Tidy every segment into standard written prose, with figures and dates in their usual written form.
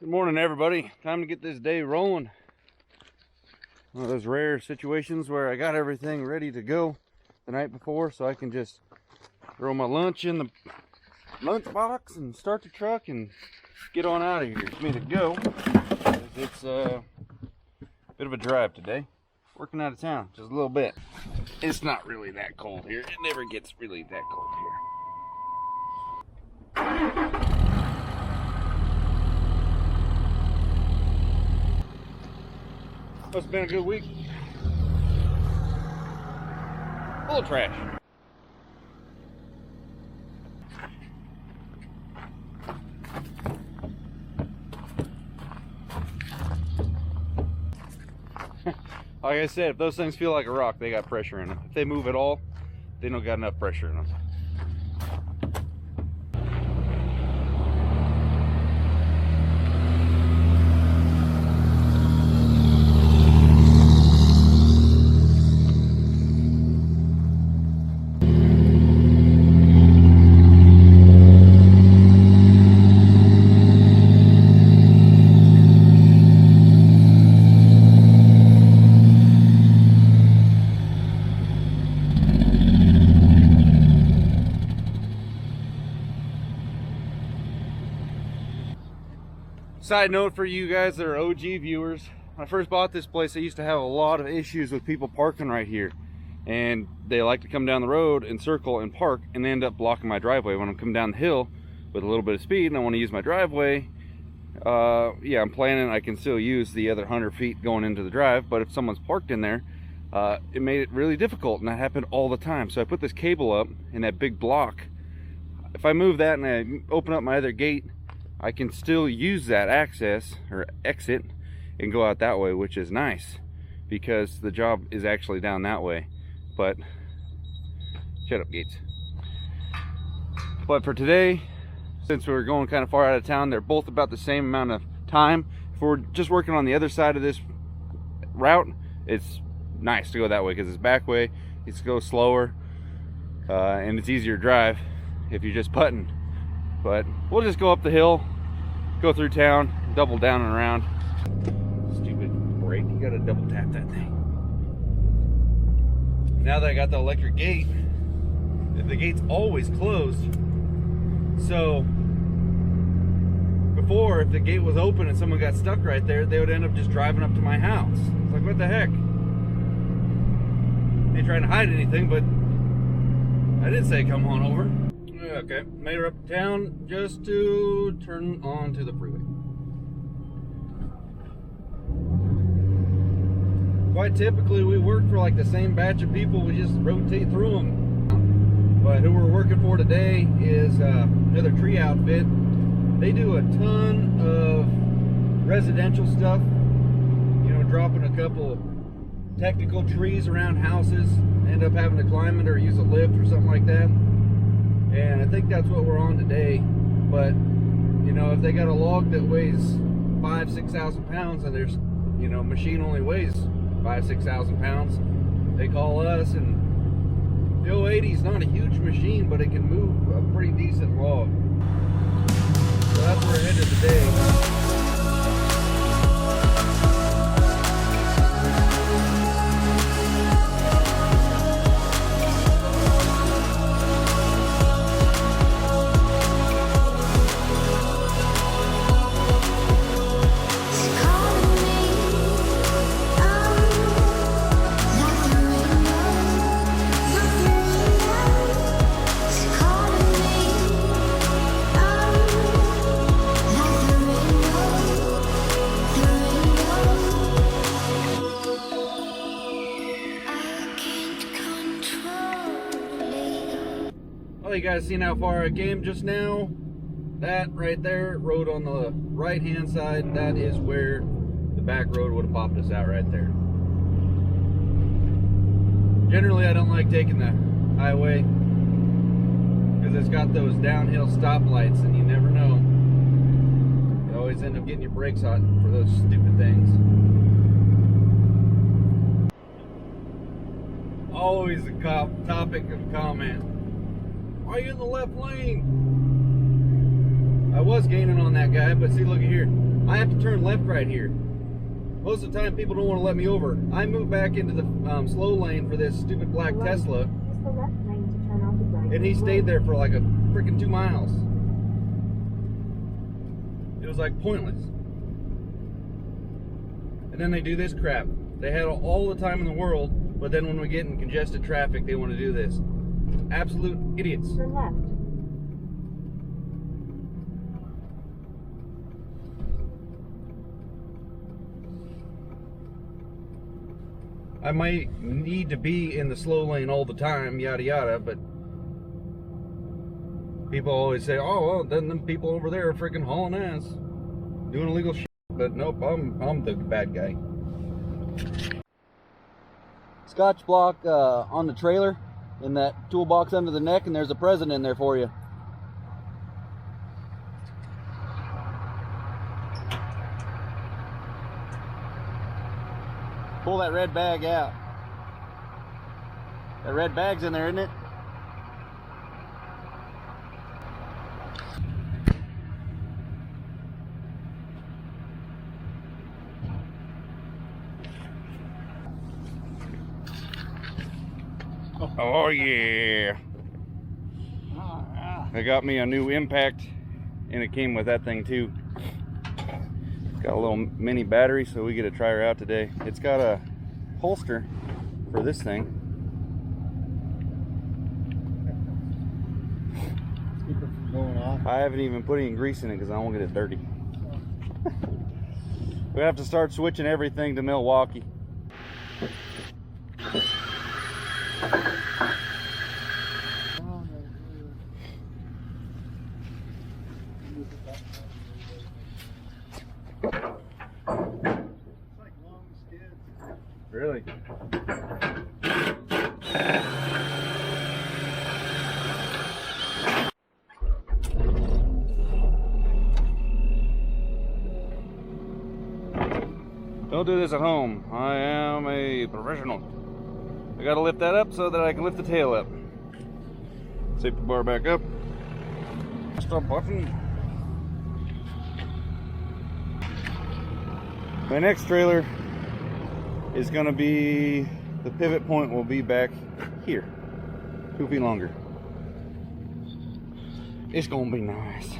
Good morning, everybody. Time to get this day rolling. One of those rare situations where I got everything ready to go the night before, so I can just throw my lunch in the lunch box and start the truck and get on out of here. It's me to go. It's a bit of a drive today. Working out of town just a little bit. It's not really that cold here. It never gets really that cold here. It's been a good week. Full of trash. Like I said, if those things feel like a rock, they got pressure in them. If they move at all, they don't got enough pressure in them. Side note for you guys that are OG viewers, when I first bought this place, I used to have a lot of issues with people parking right here, and they like to come down the road and circle and park, and they end up blocking my driveway when I'm coming down the hill with a little bit of speed and I want to use my driveway. Yeah, I'm planning I can still use the other 100 feet going into the drive, but if someone's parked in there, it made it really difficult, and that happened all the time. So I put this cable up in that big block. If I move that and I open up my other gate, I can still use that access or exit and go out that way, which is nice because the job is actually down that way. But shut up, Gates. But for today, since we're going kind of far out of town, they're both about the same amount of time. If we're just working on the other side of this route, it's nice to go that way because it's back way, it's go slower, and it's easier to drive if you're just putting. But we'll just go up the hill, go through town, double down and around. Stupid brake, you gotta double tap that thing. Now that I got the electric gate, the gate's always closed. So before, if the gate was open and someone got stuck right there, they would end up just driving up to my house. It's like, what the heck? Ain't trying to hide anything, but I didn't say come on over. Okay, made her up to town just to turn onto the freeway. Quite typically, we work for like the same batch of people. We just rotate through them. But who we're working for today is another tree outfit. They do a ton of residential stuff. You know, dropping a couple technical trees around houses, end up having to climb it or use a lift or something like that. And I think that's what we're on today. But, you know, if they got a log that weighs 5,000–6,000 pounds and there's, you know, machine only weighs 5,000–6,000 pounds, they call us. And the 080 is not a huge machine, but it can move a pretty decent log. So that's where we're headed today. Well, you guys seen how far I came just now? That right there, road on the right hand side, that is where the back road would have popped us out right there. Generally, I don't like taking the highway because it's got those downhill stoplights and you never know. You always end up getting your brakes hot for those stupid things. Always a topic of comment. Why are you in the left lane? I was gaining on that guy, but see, look at here. I have to turn left right here. Most of the time, people don't want to let me over. I moved back into the slow lane for this stupid black Tesla, and he stayed there for like a freaking 2 miles. It was like pointless. And then they do this crap. They had all the time in the world, but then when we get in congested traffic, they want to do this. Absolute idiots. Turn left. I might need to be in the slow lane all the time, yada yada, but people always say, oh, well, then them people over there are freaking hauling ass, doing illegal shit. But nope, I'm the bad guy. Scotch block on the trailer in that toolbox under the neck, and there's a present in there for you. Pull that red bag out. That red bag's in there, isn't it? Oh yeah. I got me a new Impact, and it came with that thing too. It's got a little mini battery, so we get to try her out today. It's got a holster for this thing. Keep it from going off. I haven't even put any grease in it because I don't want to get it dirty. We have to start switching everything to Milwaukee. Really? Don't do this at home. I am a professional. I gotta lift that up so that I can lift the tail up. Safety bar back up. Stop button. My next trailer is going to be, the pivot point will be back here, 2 feet longer. It's going to be nice.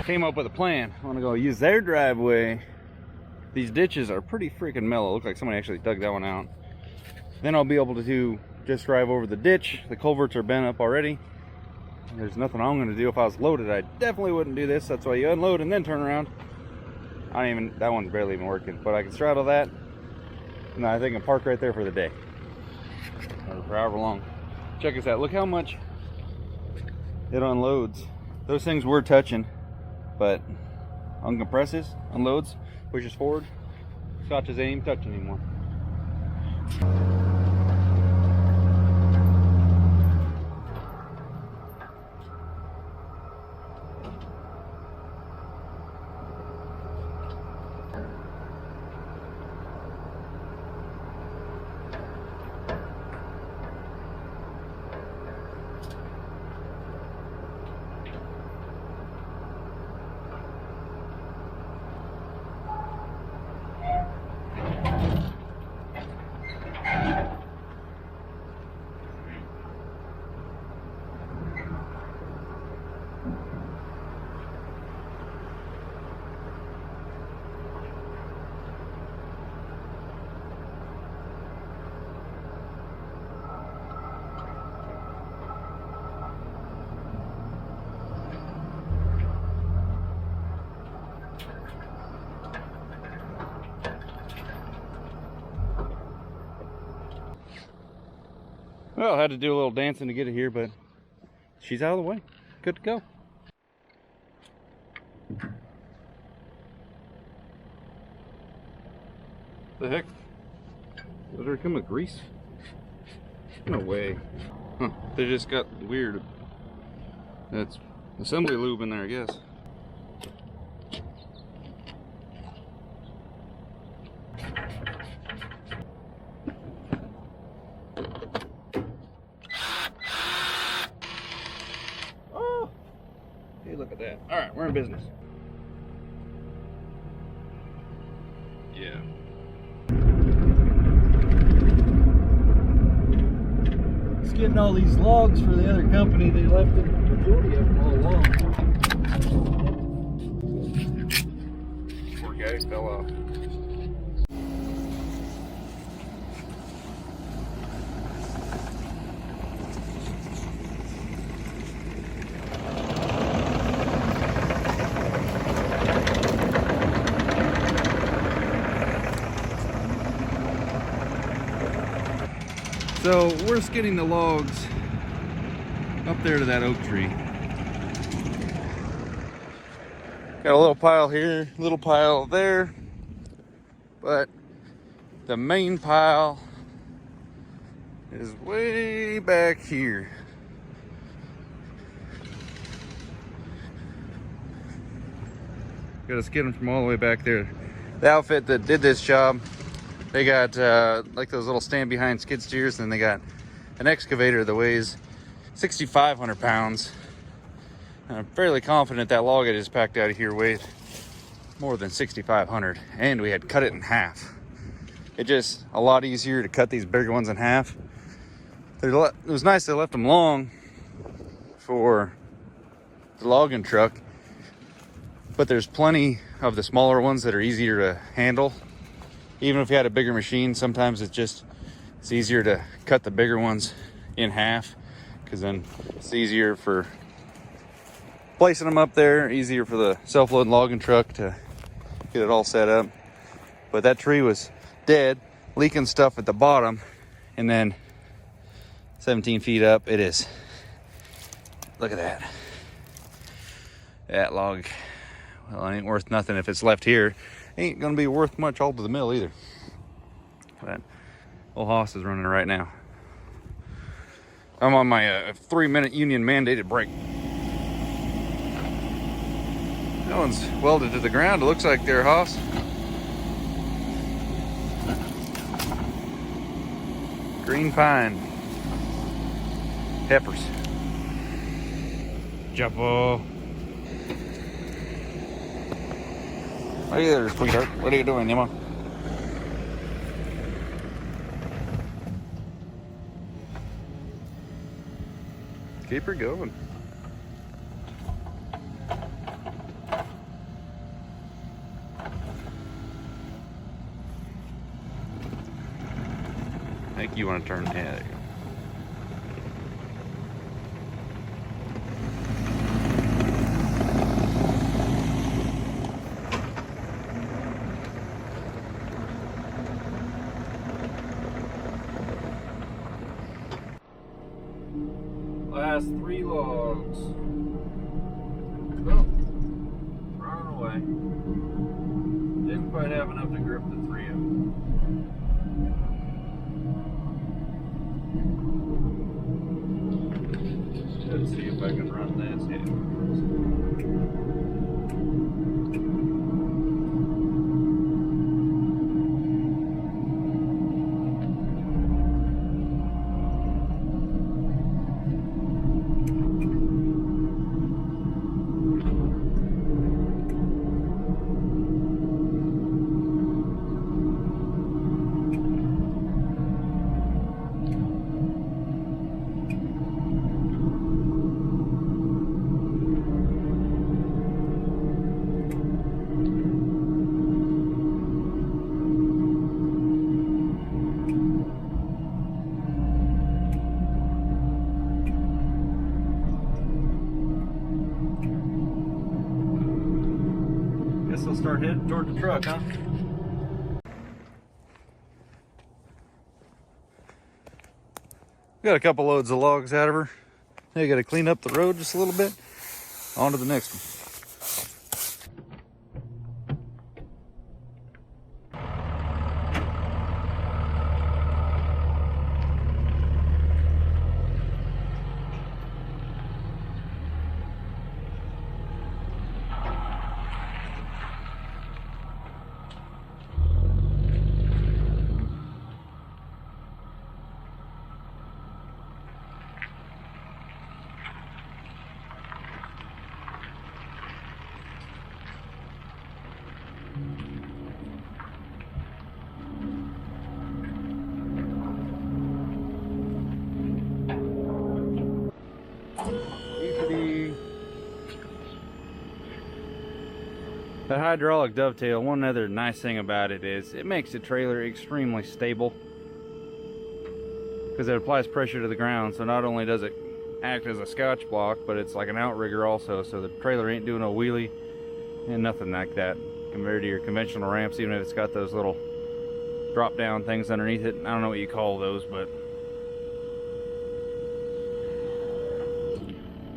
Came up with a plan. I want to go use their driveway. These ditches are pretty freaking mellow. Look like somebody actually dug that one out. Then I'll be able to just drive over the ditch. The culverts are bent up already. There's nothing I'm going to do. If I was loaded, I definitely wouldn't do this. That's why you unload and then turn around. That one's barely even working, but I can straddle that, and I think I can park right there for the day, or for however long. Check this out. Look how much it unloads. Those things were touching, but uncompresses, unloads, pushes forward. Scotches ain't even touching anymore. Well, I had to do a little dancing to get it here, but she's out of the way. Good to go. The heck? Does there come with grease? No way. Huh. They just got weird. That's assembly lube in there, I guess. Oh! Hey, look at that. Alright, we're in business. Yeah. It's getting all these logs for the other company. They left the majority of them all along. Poor guy fell off. So we're skidding the logs up there to that oak tree. Got a little pile here, little pile there, but the main pile is way back here. Gotta skid them from all the way back there. The outfit that did this job, they got like those little stand behind skid steers, and they got an excavator that weighs 6,500 pounds. And I'm fairly confident that log I just packed out of here weighed more than 6,500, and we had cut it in half. It's just a lot easier to cut these bigger ones in half. It was nice they left them long for the logging truck, but there's plenty of the smaller ones that are easier to handle. Even if you had a bigger machine, sometimes it's easier to cut the bigger ones in half, because then it's easier for placing them up there, easier for the self-loading logging truck to get it all set up. But that tree was dead, leaking stuff at the bottom, and then 17 feet up it is. Look at that. That log, well, it ain't worth nothing if it's left here. Ain't gonna be worth much all to the mill either. But old Hoss is running right now. I'm on my 3-minute union mandated break. That one's welded to the ground, it looks like there, Hoss. Green pine. Peppers. Jumbo. Hey there, sweetheart. What are you doing, Emma? Keep her going. I think you want to turn. Yeah, there you go. Last 3 logs. Oh, running away. Didn't quite have enough to grip the 3 of them. Let's see if I can run this. Yeah. Guess I'll start heading toward the truck, huh? Got a couple loads of logs out of her. Now you got to clean up the road just a little bit. On to the next one. The hydraulic dovetail, one other nice thing about it is it makes the trailer extremely stable because it applies pressure to the ground. So not only does it act as a scotch block, but it's like an outrigger also, so the trailer ain't doing a wheelie and nothing like that compared to your conventional ramps, even if it's got those little drop down things underneath it. I don't know what you call those, but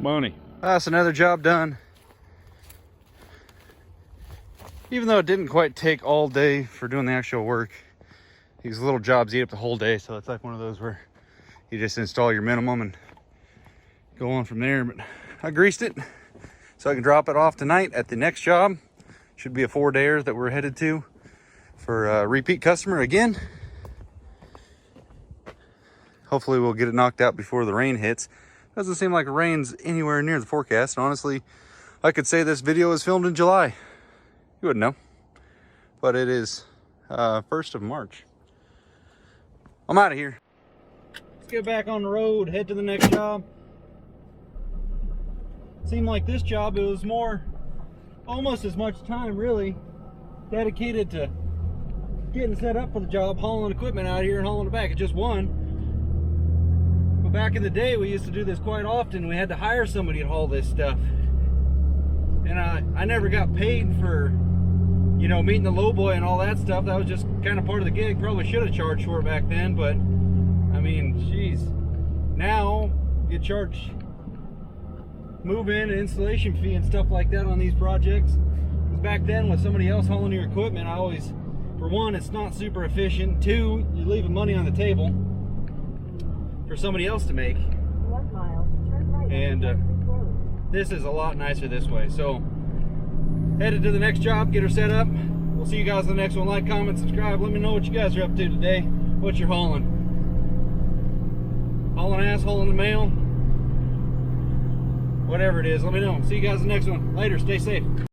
money. That's another job done. Even though it didn't quite take all day for doing the actual work, these little jobs eat up the whole day, so it's like one of those where you just install your minimum and go on from there. But I greased it so I can drop it off tonight at the next job. Should be a 4-dayer that we're headed to for a repeat customer again. Hopefully we'll get it knocked out before the rain hits. Doesn't seem like rain's anywhere near the forecast. And honestly, I could say this video was filmed in July. You wouldn't know, but it is 1st of March. I'm out of here. Let's get back on the road, head to the next job. Seemed like this job, it was more, almost as much time really dedicated to getting set up for the job, hauling equipment out here and hauling it back. It's just one. But back in the day, we used to do this quite often. We had to hire somebody to haul this stuff. And I never got paid for, you know, meeting the low boy and all that stuff. That was just kind of part of the gig. Probably should have charged for it back then, but I mean, geez. Now you charge move-in and installation fee and stuff like that on these projects. Because back then with somebody else hauling your equipment, I always, for one, it's not super efficient. Two, you're leaving money on the table for somebody else to make. 1 mile, turn right. And this is a lot nicer this way. So headed to the next job, get her set up. We'll see you guys in the next one. Like, comment, subscribe. Let me know what you guys are up to today. What you're hauling. Hauling ass, hauling the mail. Whatever it is, let me know. See you guys in the next one. Later, stay safe.